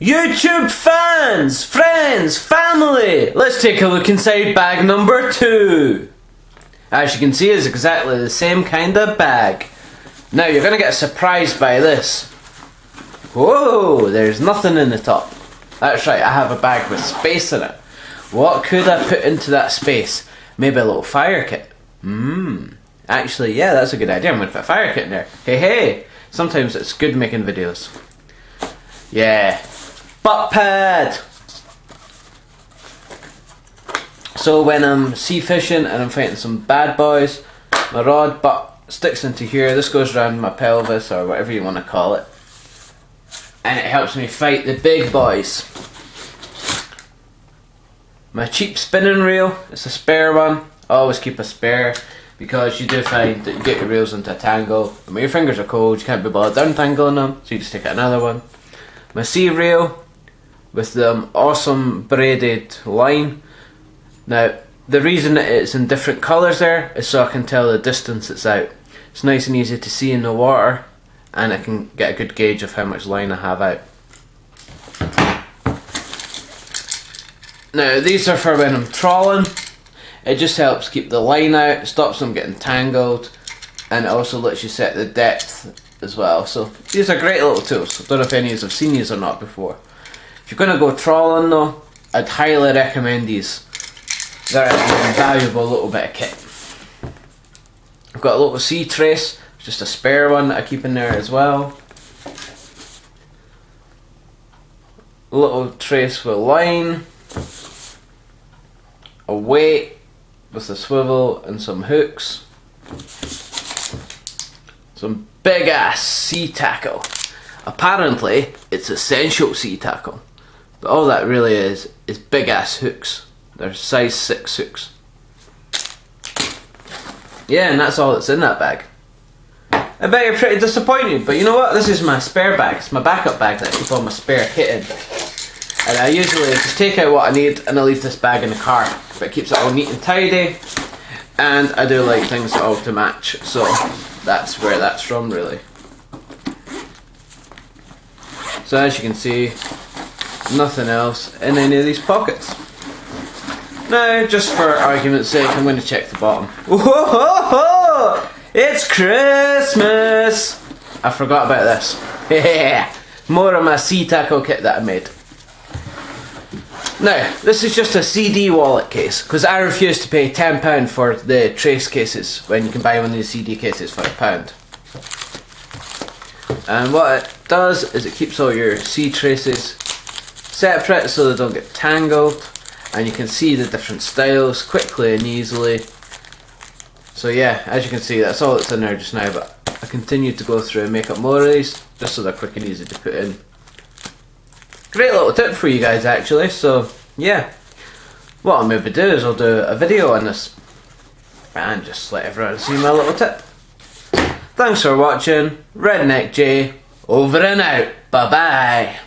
YouTube fans, friends, family, let's take a look inside bag number 2. As you can see, it's exactly the same kind of bag. Now you're going to get surprised by this. Whoa, there's nothing in the top. That's right, I have a bag with space in it. What could I put into that space? Maybe a little fire kit. Actually, yeah, that's a good idea. I'm going to put a fire kit in there. Hey, sometimes it's good making videos. Yeah. Butt pad! So when I'm sea fishing and I'm fighting some bad boys, my rod butt sticks into here. This goes around my pelvis, or whatever you want to call it. And it helps me fight the big boys. My cheap spinning reel, it's a spare one. I always keep a spare, because you do find that you get your reels into a tangle, and when your fingers are cold you can't be bothered untangling them, so you just take out another one. My sea reel with the awesome braided line. Now the reason that it's in different colours there is so I can tell the distance it's out. It's nice and easy to see in the water, and I can get a good gauge of how much line I have out. Now these are for when I'm trawling. It just helps keep the line out, stops them getting tangled, and it also lets you set the depth as well. So these are great little tools. I don't know if any of you have seen these or not before. If you're going to go trawling though, I'd highly recommend these. They're an invaluable little bit of kit. I've got a little sea trace, just a spare one that I keep in there as well. A little trace with line. A weight with a swivel and some hooks. Some big ass sea tackle. Apparently it's essential sea tackle, but all that really is big ass hooks. They're size 6 hooks. Yeah, and that's all that's in that bag. I bet you're pretty disappointed, but you know what? This is my spare bag. It's my backup bag that I keep all my spare kit in. And I usually just take out what I need and I leave this bag in the car. But it keeps it all neat and tidy. And I do like things all to match. So that's where that's from, really. So as you can see, nothing else in any of these pockets. Now, just for argument's sake, I'm going to check the bottom. Whoa! It's Christmas! I forgot about this. Yeah, more of my sea tackle kit that I made. Now, this is just a CD wallet case, because I refuse to pay £10 for the trace cases when you can buy one of these CD cases for £1. And what it does is it keeps all your sea traces separate so they don't get tangled, and you can see the different styles quickly and easily. So yeah, as you can see, that's all that's in there just now, but I continue to go through and make up more of these just so they're quick and easy to put in. Great little tip for you guys actually. So yeah, what I'll maybe do is I'll do a video on this and just let everyone see my little tip. Thanks for watching. Redneck J over and out. Bye bye.